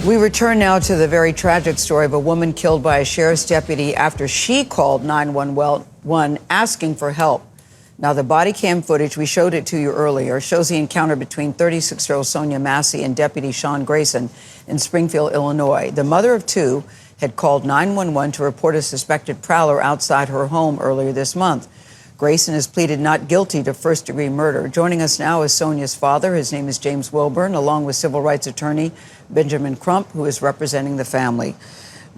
We return now to the very tragic story of a woman killed by a sheriff's deputy after she called 911 asking for help. Now, the body cam footage, we showed it to you earlier, shows the encounter between 36-year-old Sonia Massey and Deputy Sean Grayson in Springfield, Illinois. The mother of two had called 911 to report a suspected prowler outside her home earlier this month. Grayson has pleaded not guilty to first-degree murder. Joining us now is Sonia's father. His name is James Wilburn, along with civil rights attorney Benjamin Crump, who is representing the family.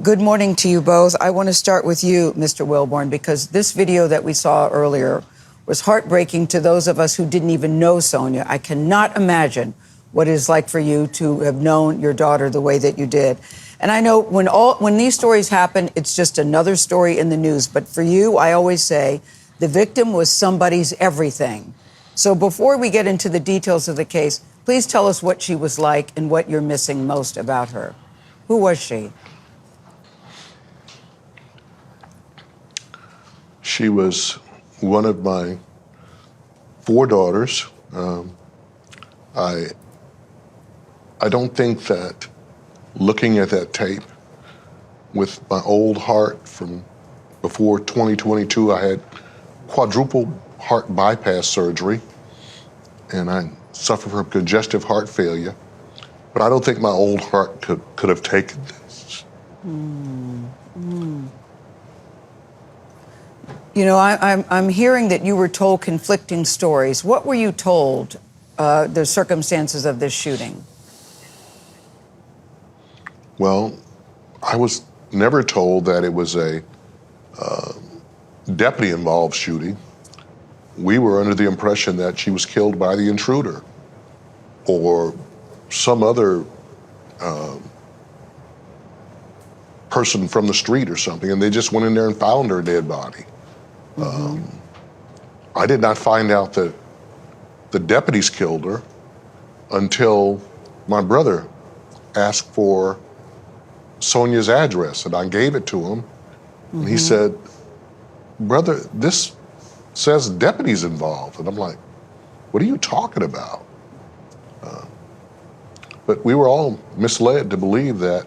Good morning to you both. I want to start with you, Mr. Wilburn, because this video that we saw earlier was heartbreaking to those of us who didn't even know Sonia. I cannot imagine what it is like for you to have known your daughter the way that you did. And I know when these stories happen, it's just another story in the news. But for you, I always say, the victim was somebody's everything. So before we get into the details of the case, please tell us what she was like and what you're missing most about her. Who was she? She was one of my four daughters. I don't think that looking at that tape with my old heart from before 2022, I had quadruple heart bypass surgery, and I suffer from congestive heart failure. But I don't think my old heart could have taken this. You know, I'm hearing that you were told conflicting stories. What were you told, the circumstances of this shooting? Well, I was never told that it was a deputy-involved shooting. We were under the impression that she was killed by the intruder or some other person from the street or something, and they just went in there and found her dead body. I did not find out that the deputies killed her until my brother asked for Sonia's address, and I gave it to him, and he said, "Brother, this says deputies involved." And I'm like, "What are you talking about?" But we were all misled to believe that.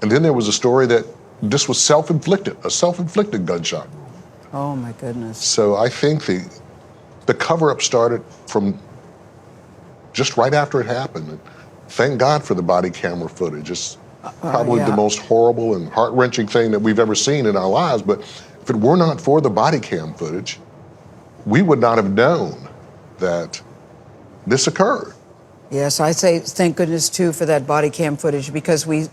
And then there was a story that this was self-inflicted, a self-inflicted gunshot. Oh, my goodness. So I think the cover-up started from just right after it happened. And thank God for the body camera footage. It's probably the most horrible and heart-wrenching thing that we've ever seen in our lives. But if it were not for the body cam footage, we would not have known that this occurred. Yes, I say thank goodness, too, for that body cam footage, because we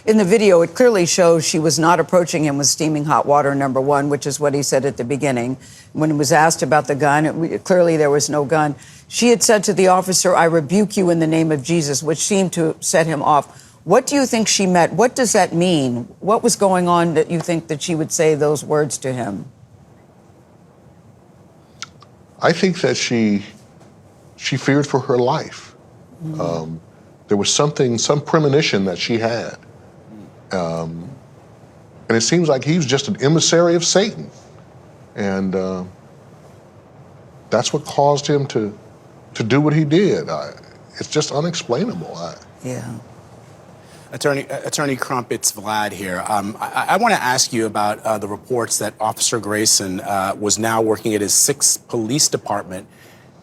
in the video, it clearly shows she was not approaching him with steaming hot water, number one, which is what he said at the beginning. When he was asked about the gun, clearly there was no gun. She had said to the officer, "I rebuke you in the name of Jesus," which seemed to set him off. What do you think she meant? What does that mean? What was going on that you think that she would say those words to him? I think that she feared for her life. There was some premonition that she had. And it seems like he was just an emissary of Satan. And that's what caused him to do what he did. It's just unexplainable. Yeah. Attorney Crump, it's Vlad here. I want to ask you about the reports that Officer Grayson was now working at his 6th police department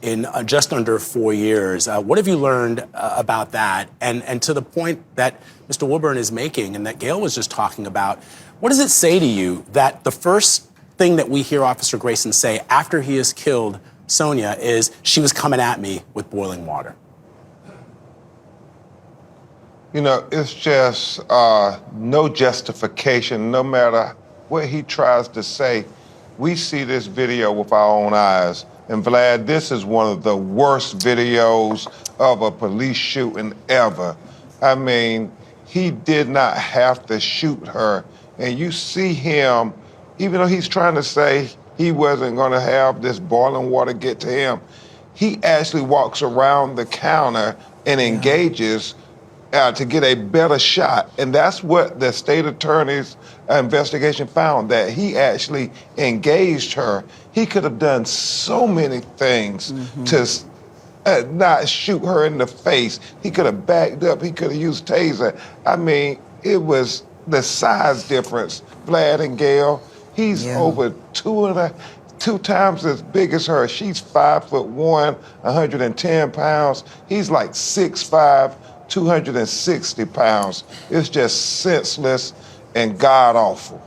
in just under 4 years. What have you learned about that? And to the point that Mr. Wilburn is making and that Gail was just talking about, what does it say to you that the first thing that we hear Officer Grayson say after he has killed Sonia is, "She was coming at me with boiling water"? You know, it's just no justification, no matter what he tries to say. We see this video with our own eyes. And Vlad, this is one of the worst videos of a police shooting ever. I mean, he did not have to shoot her. And you see him, even though he's trying to say he wasn't gonna have this boiling water get to him, he actually walks around the counter and engages to get a better shot. And that's what the state attorney's investigation found, that he actually engaged her. He could have done so many things not shoot her in the face. He could have backed up. He could have used taser. I mean, it was the size difference. Vlad and Gail, he's over two times as big as her. She's 5'1", 110 pounds. He's like 6'5", 260 pounds. It's just senseless and god-awful.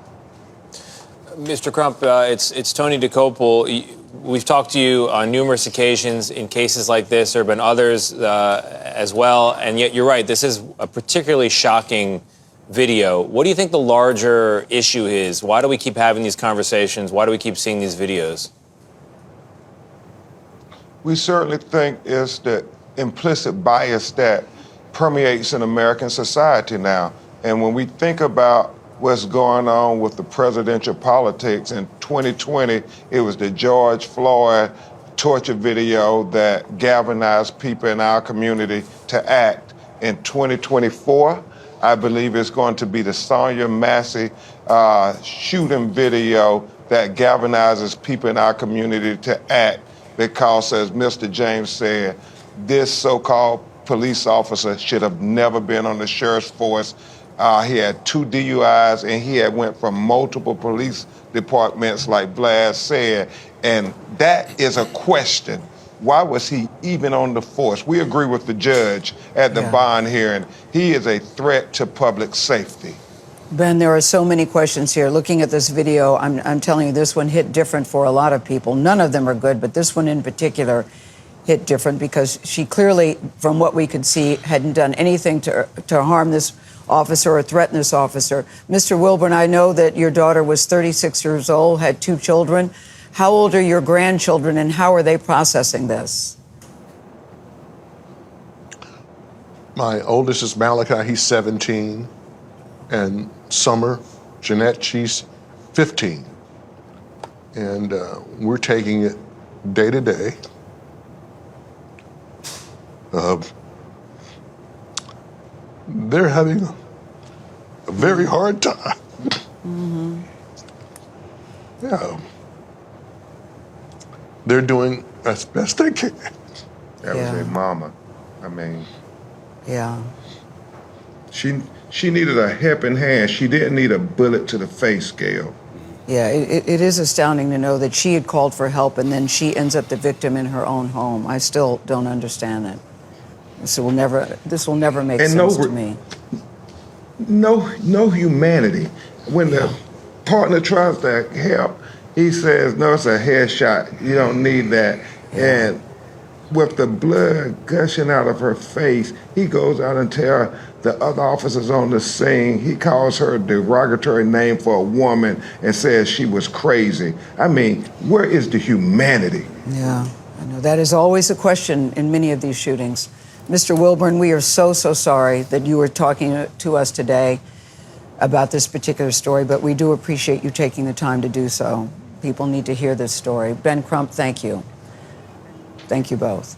Mr. Crump, it's Tony Dokoupil. We've talked to you on numerous occasions in cases like this. There have been others as well, and yet you're right. This is a particularly shocking video. What do you think the larger issue is? Why do we keep having these conversations? Why do we keep seeing these videos? We certainly think it's the implicit bias that permeates in American society now. And when we think about what's going on with the presidential politics in 2020, it was the George Floyd torture video that galvanized people in our community to act. In 2024, I believe it's going to be the Sonia Massey shooting video that galvanizes people in our community to act because, as Mr. James said, this so-called police officer should have never been on the sheriff's force. He had 2 DUIs, and he had went from multiple police departments, like Vlad said, and that is a question. Why was he even on the force? We agree with the judge at the bond hearing. He is a threat to public safety. Ben, there are so many questions here. Looking at this video, I'm telling you, this one hit different for a lot of people. None of them are good, but this one in particular hit different because she clearly, from what we could see, hadn't done anything to harm this officer or threaten this officer. Mr. Wilburn, I know that your daughter was 36 years old, had 2 children. How old are your grandchildren, and how are they processing this? My oldest is Malachi, he's 17, and Summer, Jeanette, she's 15. And we're taking it day to day. They're having a very hard time. Mm-hmm. Yeah. They're doing as best they can. That was a mama. I mean, she needed a helping hand. She didn't need a bullet to the face, Gail. Yeah, it is astounding to know that she had called for help and then she ends up the victim in her own home. I still don't understand that. This will never make sense to me. No humanity. When the partner tries to help, he says, no, it's a headshot. You don't need that. And with the blood gushing out of her face, he goes out and tells the other officers on the scene, he calls her a derogatory name for a woman and says she was crazy. I mean, where is the humanity? Yeah, I know. That is always a question in many of these shootings. Mr. Wilburn, we are so sorry that you were talking to us today about this particular story, but we do appreciate you taking the time to do so. People need to hear this story. Ben Crump, thank you. Thank you both.